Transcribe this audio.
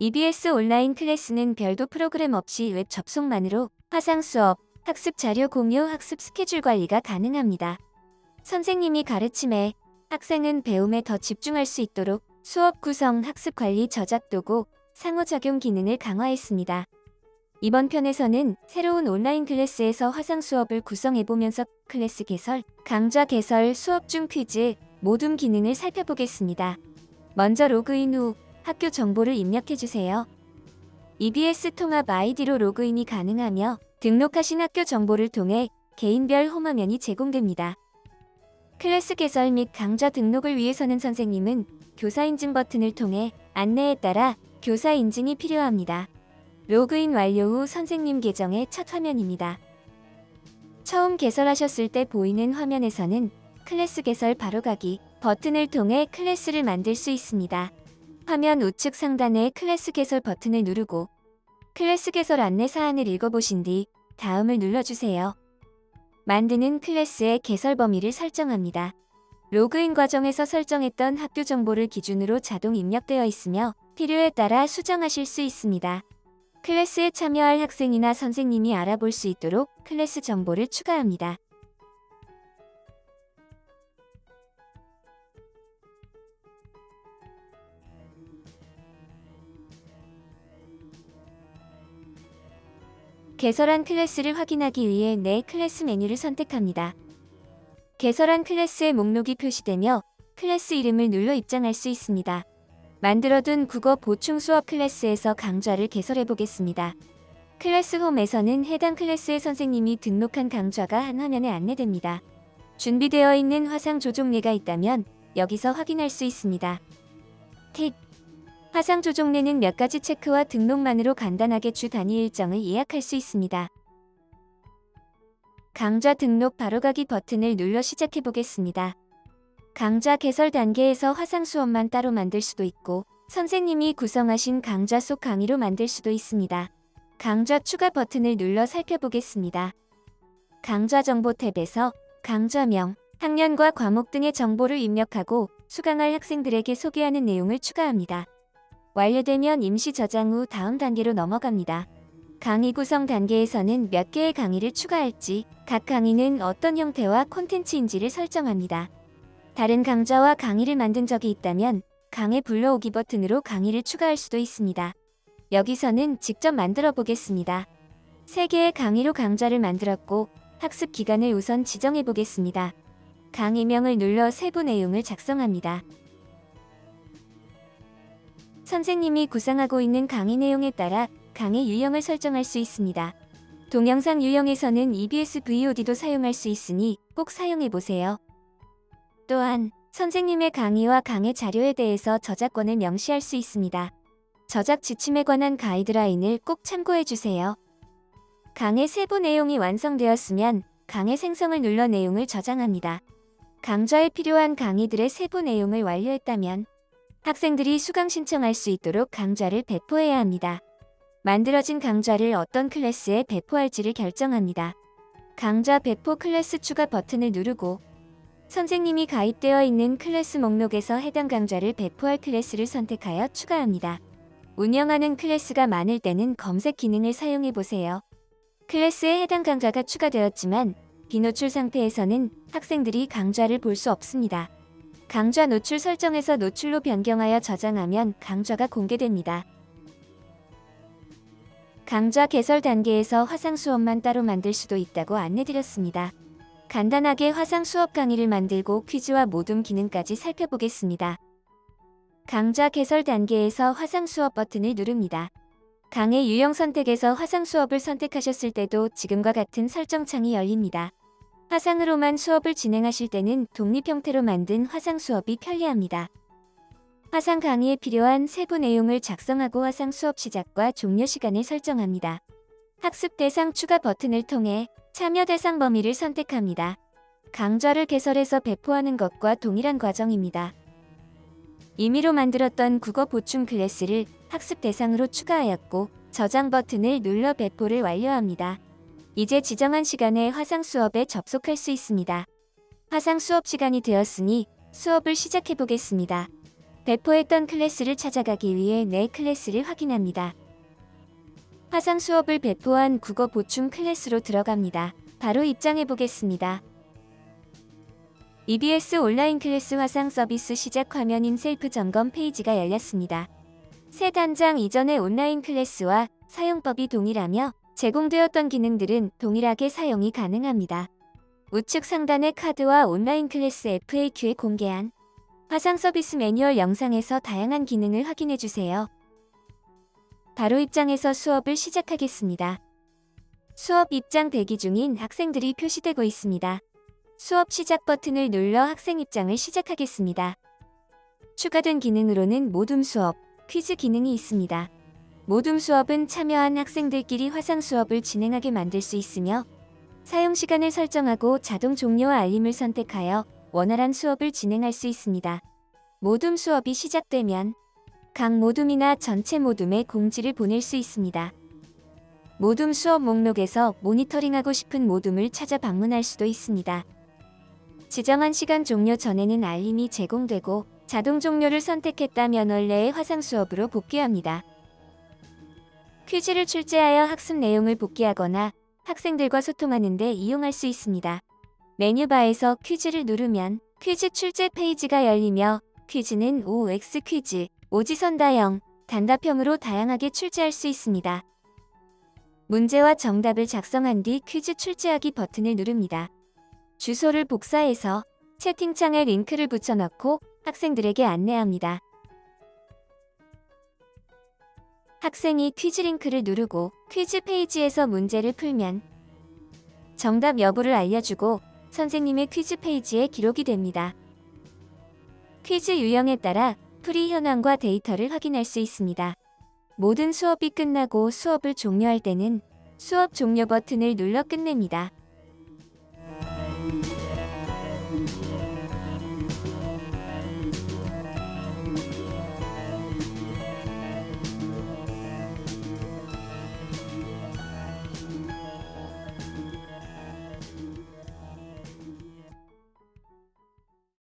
EBS 온라인 클래스는 별도 프로그램 없이 웹 접속만으로 화상 수업, 학습 자료 공유, 학습 스케줄 관리가 가능합니다. 선생님이 가르침에, 학생은 배움에 더 집중할 수 있도록 수업 구성, 학습 관리, 저작 도구, 상호작용 기능을 강화했습니다. 이번 편에서는 새로운 온라인 클래스에서 화상 수업을 구성해보면서 클래스 개설, 강좌 개설, 수업 중 퀴즈, 모둠 기능을 살펴보겠습니다. 먼저 로그인 후 학교 정보를 입력해주세요. EBS 통합 아이디로 로그인이 가능하며 등록하신 학교 정보를 통해 개인별 홈화면이 제공됩니다. 클래스 개설 및 강좌 등록을 위해서는 선생님은 교사 인증 버튼을 통해 안내에 따라 교사 인증이 필요합니다. 로그인 완료 후 선생님 계정의 첫 화면입니다. 처음 개설하셨을 때 보이는 화면에서는 클래스 개설 바로가기 버튼을 통해 클래스를 만들 수 있습니다. 화면 우측 상단의 클래스 개설 버튼을 누르고 클래스 개설 안내 사항을 읽어보신 뒤 다음을 눌러주세요. 만드는 클래스의 개설 범위를 설정합니다. 로그인 과정에서 설정했던 학교 정보를 기준으로 자동 입력되어 있으며 필요에 따라 수정하실 수 있습니다. 클래스에 참여할 학생이나 선생님이 알아볼 수 있도록 클래스 정보를 추가합니다. 개설한 클래스를 확인하기 위해 내 클래스 메뉴를 선택합니다. 개설한 클래스의 목록이 표시되며 클래스 이름을 눌러 입장할 수 있습니다. 만들어둔 국어 보충 수업 클래스에서 강좌를 개설해 보겠습니다. 클래스 홈에서는 해당 클래스의 선생님이 등록한 강좌가 한 화면에 안내됩니다. 준비되어 있는 화상 조종례가 있다면 여기서 확인할 수 있습니다. 팁! 화상 조종례는 몇 가지 체크와 등록만으로 간단하게 주 단위 일정을 예약할 수 있습니다. 강좌 등록 바로가기 버튼을 눌러 시작해 보겠습니다. 강좌 개설 단계에서 화상 수업만 따로 만들 수도 있고 선생님이 구성하신 강좌 속 강의로 만들 수도 있습니다. 강좌 추가 버튼을 눌러 살펴보겠습니다. 강좌 정보 탭에서 강좌명, 학년과 과목 등의 정보를 입력하고 수강할 학생들에게 소개하는 내용을 추가합니다. 완료되면 임시 저장 후 다음 단계로 넘어갑니다. 강의 구성 단계에서는 몇 개의 강의를 추가할지, 각 강의는 어떤 형태와 콘텐츠인지를 설정합니다. 다른 강좌와 강의를 만든 적이 있다면 강의 불러오기 버튼으로 강의를 추가할 수도 있습니다. 여기서는 직접 만들어 보겠습니다. 3개의 강의로 강좌를 만들었고 학습 기간을 우선 지정해 보겠습니다. 강의명을 눌러 세부 내용을 작성합니다. 선생님이 구상하고 있는 강의 내용에 따라 강의 유형을 설정할 수 있습니다. 동영상 유형에서는 EBS VOD도 사용할 수 있으니 꼭 사용해 보세요. 또한 선생님의 강의와 강의 자료에 대해서 저작권을 명시할 수 있습니다. 저작 지침에 관한 가이드라인을 꼭 참고해 주세요. 강의 세부 내용이 완성되었으면 강의 생성을 눌러 내용을 저장합니다. 강좌에 필요한 강의들의 세부 내용을 완료했다면 학생들이 수강 신청할 수 있도록 강좌를 배포해야 합니다. 만들어진 강좌를 어떤 클래스에 배포할지를 결정합니다. 강좌 배포 클래스 추가 버튼을 누르고 선생님이 가입되어 있는 클래스 목록에서 해당 강좌를 배포할 클래스를 선택하여 추가합니다. 운영하는 클래스가 많을 때는 검색 기능을 사용해 보세요. 클래스에 해당 강좌가 추가되었지만 비노출 상태에서는 학생들이 강좌를 볼 수 없습니다. 강좌 노출 설정에서 노출로 변경하여 저장하면 강좌가 공개됩니다. 강좌 개설 단계에서 화상 수업만 따로 만들 수도 있다고 안내드렸습니다. 간단하게 화상 수업 강의를 만들고 퀴즈와 모둠 기능까지 살펴보겠습니다. 강좌 개설 단계에서 화상 수업 버튼을 누릅니다. 강의 유형 선택에서 화상 수업을 선택하셨을 때도 지금과 같은 설정창이 열립니다. 화상으로만 수업을 진행하실 때는 독립 형태로 만든 화상 수업이 편리합니다. 화상 강의에 필요한 세부 내용을 작성하고 화상 수업 시작과 종료 시간을 설정합니다. 학습 대상 추가 버튼을 통해 참여 대상 범위를 선택합니다. 강좌를 개설해서 배포하는 것과 동일한 과정입니다. 임의로 만들었던 국어 보충 클래스를 학습 대상으로 추가하였고 저장 버튼을 눌러 배포를 완료합니다. 이제 지정한 시간에 화상 수업에 접속할 수 있습니다. 화상 수업 시간이 되었으니 수업을 시작해 보겠습니다. 배포했던 클래스를 찾아가기 위해 내 클래스를 확인합니다. 화상 수업을 배포한 국어 보충 클래스로 들어갑니다. 바로 입장해 보겠습니다. EBS 온라인 클래스 화상 서비스 시작 화면인 셀프 점검 페이지가 열렸습니다. 새 단장 이전의 온라인 클래스와 사용법이 동일하며 제공되었던 기능들은 동일하게 사용이 가능합니다. 우측 상단의 카드와 온라인 클래스 FAQ에 공개한 화상 서비스 매뉴얼 영상에서 다양한 기능을 확인해 주세요. 바로 입장해서 수업을 시작하겠습니다. 수업 입장 대기 중인 학생들이 표시되고 있습니다. 수업 시작 버튼을 눌러 학생 입장을 시작하겠습니다. 추가된 기능으로는 모둠 수업, 퀴즈 기능이 있습니다. 모둠 수업은 참여한 학생들끼리 화상 수업을 진행하게 만들 수 있으며 사용 시간을 설정하고 자동 종료와 알림을 선택하여 원활한 수업을 진행할 수 있습니다. 모둠 수업이 시작되면 각 모둠이나 전체 모둠에 공지를 보낼 수 있습니다. 모둠 수업 목록에서 모니터링하고 싶은 모둠을 찾아 방문할 수도 있습니다. 지정한 시간 종료 전에는 알림이 제공되고 자동 종료를 선택했다면 원래의 화상 수업으로 복귀합니다. 퀴즈를 출제하여 학습 내용을 복귀하거나 학생들과 소통하는 데 이용할 수 있습니다. 메뉴바에서 퀴즈를 누르면 퀴즈 출제 페이지가 열리며 퀴즈는 OX 퀴즈, 오지선다형, 단답형으로 다양하게 출제할 수 있습니다. 문제와 정답을 작성한 뒤 퀴즈 출제하기 버튼을 누릅니다. 주소를 복사해서 채팅창에 링크를 붙여넣고 학생들에게 안내합니다. 학생이 퀴즈 링크를 누르고 퀴즈 페이지에서 문제를 풀면 정답 여부를 알려주고 선생님의 퀴즈 페이지에 기록이 됩니다. 퀴즈 유형에 따라 풀이 현황과 데이터를 확인할 수 있습니다. 모든 수업이 끝나고 수업을 종료할 때는 수업 종료 버튼을 눌러 끝냅니다.